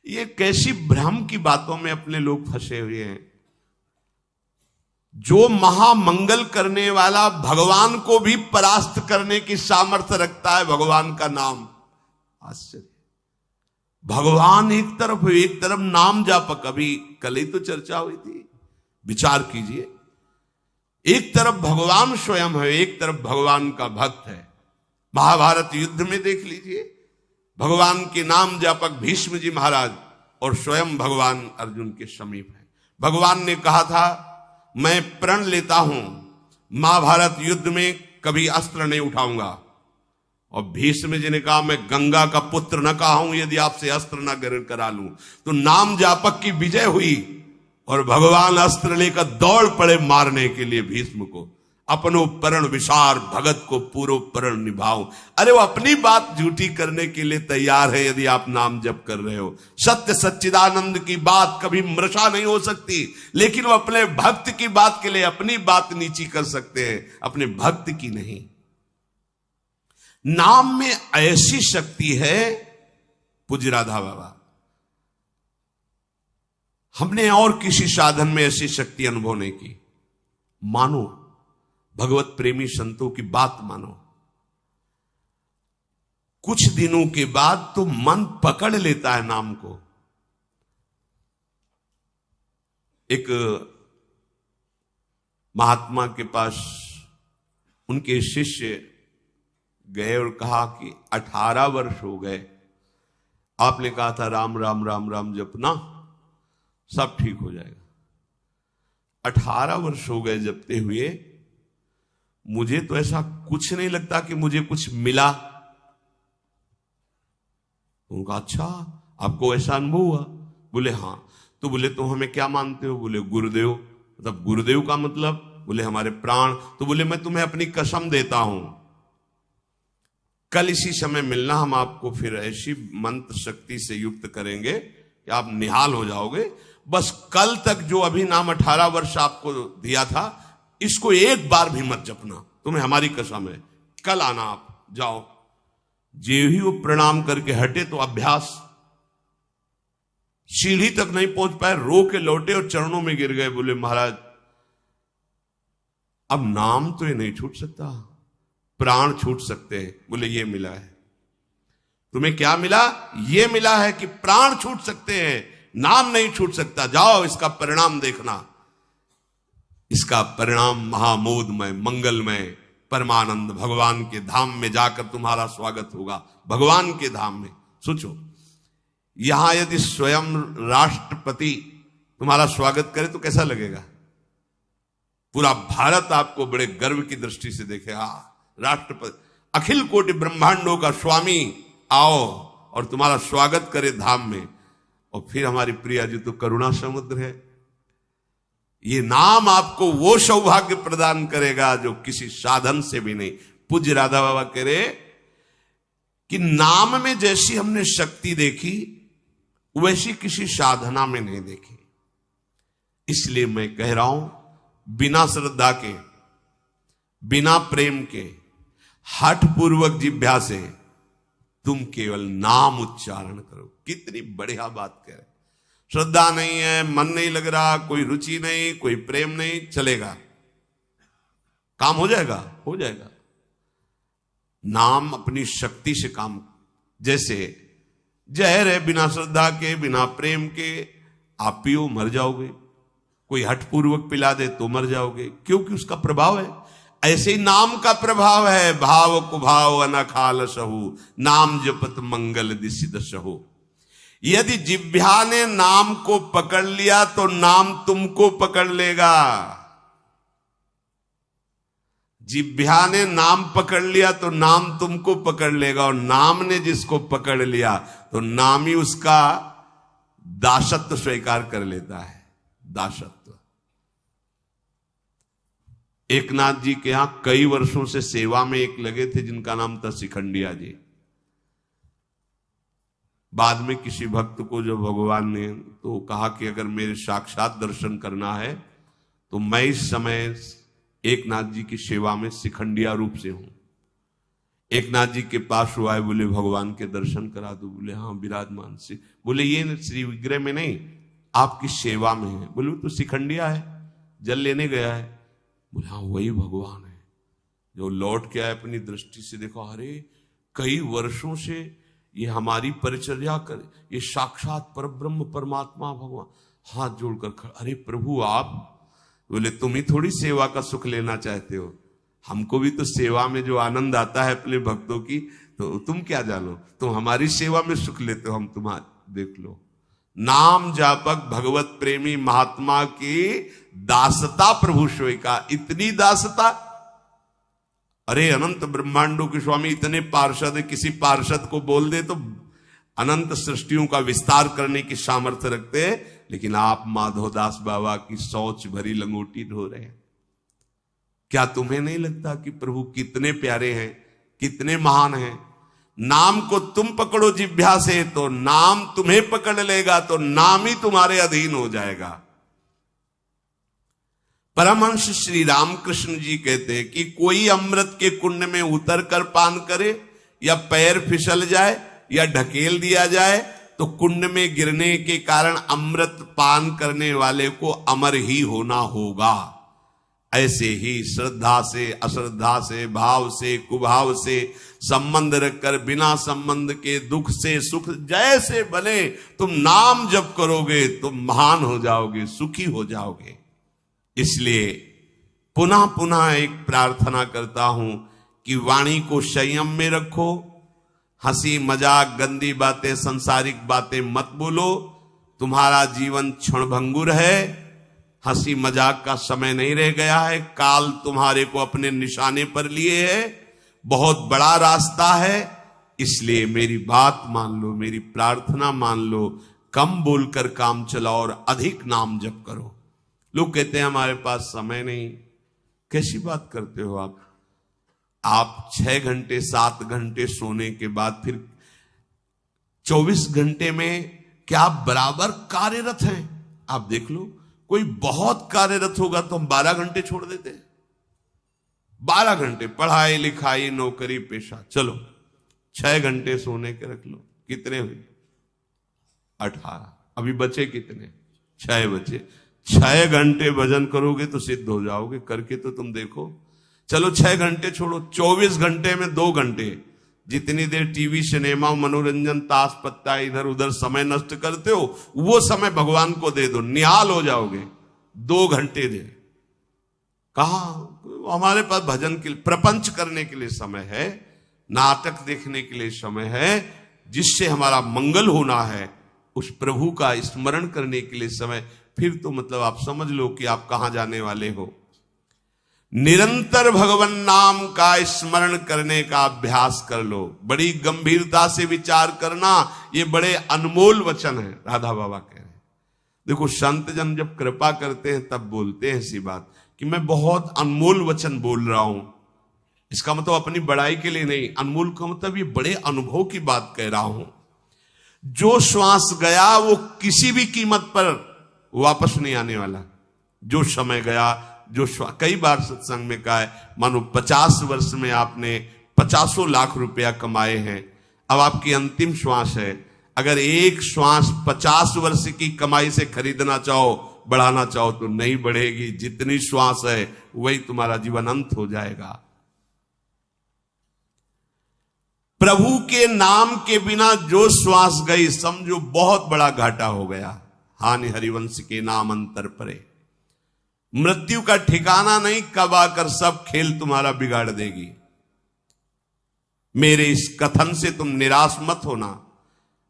ये कैसी भ्रम की बातों में अपने लोग फंसे हुए हैं। जो महामंगल करने वाला भगवान को भी परास्त करने की सामर्थ्य रखता है, भगवान का नाम। आश्चर्य। भगवान एक तरफ नाम जापक, अभी कल ही तो चर्चा हुई थी, विचार कीजिए। एक तरफ भगवान स्वयं है, एक तरफ भगवान का भक्त है। महाभारत युद्ध में देख लीजिए, भगवान के नाम जापक भीष्म जी महाराज और स्वयं भगवान अर्जुन के समीप है। भगवान ने कहा था मैं प्रण लेता हूं, महाभारत युद्ध में कभी अस्त्र नहीं उठाऊंगा। और भीष्म जी ने कहा मैं गंगा का पुत्र न कहा हूं यदि आपसे अस्त्र न ग्रहण करा लूं। तो नाम जापक की विजय हुई और भगवान अस्त्र लेकर दौड़ पड़े मारने के लिए भीष्म को। अपनो प्रण विसार भगत को पूरो प्रण निभाओ। अरे वो अपनी बात झूठी करने के लिए तैयार है यदि आप नाम जप कर रहे हो। सत्य सच्चिदानंद की बात कभी मृषा नहीं हो सकती, लेकिन वो अपने भक्त की बात के लिए अपनी बात नीची कर सकते हैं, अपने भक्त की नहीं। नाम में ऐसी शक्ति है, पूज्य राधा बाबा, हमने और किसी साधन में ऐसी शक्ति अनुभव नहीं की। मानो, भगवत प्रेमी संतों की बात मानो, कुछ दिनों के बाद तो मन पकड़ लेता है नाम को। एक महात्मा के पास उनके शिष्य गए और कहा कि 18 वर्ष हो गए, आपने कहा था राम राम राम राम जपना सब ठीक हो जाएगा। 18 वर्ष हो गए जपते हुए, मुझे तो ऐसा कुछ नहीं लगता कि मुझे कुछ मिला। उनका अच्छा, आपको ऐसा अनुभव हुआ? बोले हाँ। तो बोले तो हमें क्या मानते हो? बोले गुरुदेव। मतलब गुरुदेव का मतलब? बोले हमारे प्राण। तो बोले मैं तुम्हें अपनी कसम देता हूं, कल इसी समय मिलना, हम आपको फिर ऐसी मंत्र शक्ति से युक्त करेंगे कि आप निहाल हो जाओगे। बस कल तक जो अभी नाम 18 वर्ष आपको दिया था, इसको एक बार भी मत जपना, तुम्हें हमारी कसम है। कल आना, आप जाओ। जे ही वो प्रणाम करके हटे तो अभ्यास, सीढ़ी तक नहीं पहुंच पाए, रो के लौटे और चरणों में गिर गए। बोले महाराज अब नाम तो ये नहीं छूट सकता, प्राण छूट सकते हैं। बोले ये मिला है। तुम्हें क्या मिला? ये मिला है कि प्राण छूट सकते हैं, नाम नहीं छूट सकता। जाओ, इसका परिणाम देखना। इसका परिणाम महामोदमय, मंगलमय, परमानंद भगवान के धाम में जाकर तुम्हारा स्वागत होगा। भगवान के धाम में सोचो, यहां यदि स्वयं राष्ट्रपति तुम्हारा स्वागत करे तो कैसा लगेगा? पूरा भारत आपको बड़े गर्व की दृष्टि से देखे। राष्ट्रपति, अखिल कोटि ब्रह्मांडों का स्वामी आओ और तुम्हारा स्वागत करे धाम में। और फिर हमारी प्रिया जी तो करुणा समुद्र है। ये नाम आपको वो सौभाग्य प्रदान करेगा जो किसी साधन से भी नहीं। पूज्य राधा बाबा कह रहे कि नाम में जैसी हमने शक्ति देखी वैसी किसी साधना में नहीं देखी। इसलिए मैं कह रहा हूं, बिना श्रद्धा के, बिना प्रेम के, हठ पूर्वक जिह्वा से तुम केवल नाम उच्चारण करो। कितनी बढ़िया बात कह रहे। श्रद्धा नहीं है, मन नहीं लग रहा, कोई रुचि नहीं, कोई प्रेम नहीं, चलेगा, काम हो जाएगा, हो जाएगा। नाम अपनी शक्ति से काम, जैसे जहर है, बिना श्रद्धा के, बिना प्रेम के आप पियो मर जाओगे। कोई हठपूर्वक पिला दे तो मर जाओगे, क्योंकि उसका प्रभाव है। ऐसे ही नाम का प्रभाव है। भाव कुभाव अनखाल सहु, नाम जपत मंगल दिसिद सहु। यदि जिह्वा ने नाम को पकड़ लिया तो नाम तुमको पकड़ लेगा। जिह्वा ने नाम पकड़ लिया तो नाम तुमको पकड़ लेगा, और नाम ने जिसको पकड़ लिया तो नाम ही उसका दासत्व स्वीकार कर लेता है। दासत्व। एकनाथ जी के यहां कई वर्षों से सेवा में एक लगे थे जिनका नाम था शिखंडिया जी। बाद में किसी भक्त को जो भगवान ने तो कहा कि अगर मेरे साक्षात दर्शन करना है तो मैं इस समय एकनाथ जी की सेवा में शिखंडिया रूप से हूं। एक नाथ जी के पास हुआ है, बोले भगवान के दर्शन करा दो। बोले हाँ विराजमान से। बोले ये श्री विग्रह में नहीं, आपकी सेवा में है। बोले तो शिखंडिया है, जल लेने गया है। बोले हाँ वही भगवान है। जो लौट के आए अपनी दृष्टि से देखो, अरे कई वर्षों से ये हमारी परिचर्या कर, ये साक्षात परब्रह्म परमात्मा भगवान। हाथ जोड़कर खड़ा, अरे प्रभु आप। बोले तुम ही थोड़ी सेवा का सुख लेना चाहते हो, हमको भी तो सेवा में जो आनंद आता है अपने भक्तों की, तो तुम क्या जानो, तुम हमारी सेवा में सुख लेते हो, हम तुम्हारे देख लो। नाम जापक भगवत प्रेमी महात्मा की दासता प्रभु सोई का। इतनी दासता, अरे अनंत ब्रह्मांडों के स्वामी इतने पार्षद है, किसी पार्षद को बोल दे तो अनंत सृष्टियों का विस्तार करने की सामर्थ्य रखते हैं, लेकिन आप माधवदास बाबा की शौच भरी लंगोटी ढो रहे हैं। क्या तुम्हें नहीं लगता कि प्रभु कितने प्यारे हैं, कितने महान हैं? नाम को तुम पकड़ो जिह्वा से तो नाम तुम्हें पकड़ लेगा, तो नाम ही तुम्हारे अधीन हो जाएगा। परमहंस श्री रामकृष्ण जी कहते हैं कि कोई अमृत के कुंड में उतर कर पान करे, या पैर फिसल जाए या ढकेल दिया जाए, तो कुंड में गिरने के कारण अमृत पान करने वाले को अमर ही होना होगा। ऐसे ही श्रद्धा से, अश्रद्धा से, भाव से, कुभाव से संबंध रखकर बिना संबंध के दुख से सुख जैसे बने, तुम नाम जप करोगे तुम महान हो जाओगे, सुखी हो जाओगे। इसलिए पुनः पुनः एक प्रार्थना करता हूं कि वाणी को संयम में रखो। हंसी मजाक, गंदी बातें, सांसारिक बातें मत बोलो। तुम्हारा जीवन क्षणभंगुर है, हंसी मजाक का समय नहीं रह गया है। काल तुम्हारे को अपने निशाने पर लिए है, बहुत बड़ा रास्ता है। इसलिए मेरी बात मान लो, मेरी प्रार्थना मान लो, कम बोलकर काम चलाओ और अधिक नाम जप करो। लोग कहते हैं हमारे पास समय नहीं। कैसी बात करते हो आप? आप 6 घंटे 7 घंटे सोने के बाद फिर 24 घंटे में क्या आप बराबर कार्यरत हैं? आप देख लो, कोई बहुत कार्यरत होगा तो हम 12 घंटे छोड़ देते हैं। 12 घंटे पढ़ाई लिखाई नौकरी पेशा, चलो 6 घंटे सोने के रख लो। कितने हुए? 18। अभी बचे कितने? 6 बचे। 6 घंटे भजन करोगे तो सिद्ध हो जाओगे। करके तो तुम देखो। चलो 6 घंटे छोड़ो, 24 घंटे में 2 घंटे, जितनी देर टीवी सिनेमा मनोरंजन ताश पत्ता इधर उधर समय नष्ट करते हो, वो समय भगवान को दे दो, निहाल हो जाओगे। 2 घंटे दे। कहा हमारे पास भजन के लिए, प्रपंच करने के लिए समय है, नाटक देखने के लिए समय है, जिससे हमारा मंगल होना है, उस प्रभु का स्मरण करने के लिए समय। फिर तो मतलब आप समझ लो कि आप कहां जाने वाले हो। निरंतर भगवान नाम का स्मरण करने का अभ्यास कर लो। बड़ी गंभीरता से विचार करना, ये बड़े अनमोल वचन है। राधा बाबा कह रहे हैं, देखो संत जन जब कृपा करते हैं तब बोलते हैं ऐसी बात कि मैं बहुत अनमोल वचन बोल रहा हूं। इसका मतलब अपनी बड़ाई के लिए नहीं, अनमोल का मतलब ये बड़े अनुभव की बात कह रहा हूं। जो श्वास गया वो किसी भी कीमत पर वापस नहीं आने वाला। जो समय गया, जो कई बार सत्संग में कहा है, मानो 50 वर्ष में आपने 50 लाख रुपया कमाए हैं, अब आपकी अंतिम श्वास है। अगर एक श्वास 50 वर्ष की कमाई से खरीदना चाहो, बढ़ाना चाहो तो नहीं बढ़ेगी। जितनी श्वास है वही तुम्हारा जीवन अंत हो जाएगा। प्रभु के नाम के बिना जो श्वास गई, समझो बहुत बड़ा घाटा हो गया। हानि हरिवंश के नाम अंतर परे। मृत्यु का ठिकाना नहीं, कब आकर सब खेल तुम्हारा बिगाड़ देगी। मेरे इस कथन से तुम निराश मत होना।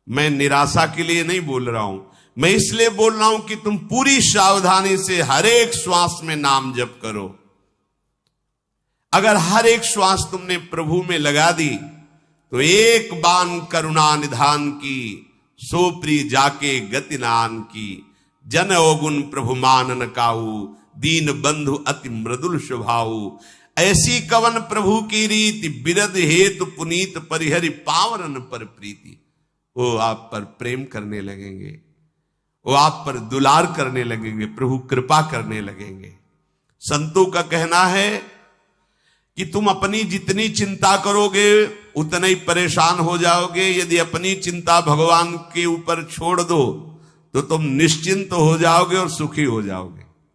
मैं निराशा के लिए नहीं बोल रहा हूं, मैं इसलिए बोल रहा हूं कि तुम पूरी सावधानी से हर एक श्वास में नाम जप करो। अगर हर एक श्वास तुमने प्रभु में लगा दी तो एक बान करुणा निधान की, सो प्री जाके गति नान की। जन अवगुण प्रभु मानन काहू, दीन बंधु अति मृदुल स्वभाऊ। ऐसी कवन प्रभु की रीति, बिरद हेतु पुनीत परिहरि पावरन पर प्रीति। वो आप पर प्रेम करने लगेंगे, वो आप पर दुलार करने लगेंगे, प्रभु कृपा करने लगेंगे। संतों का कहना है कि तुम अपनी जितनी चिंता करोगे उतने ही परेशान हो जाओगे। यदि अपनी चिंता भगवान के ऊपर छोड़ दो तो तुम निश्चिंत हो जाओगे और सुखी हो जाओगे।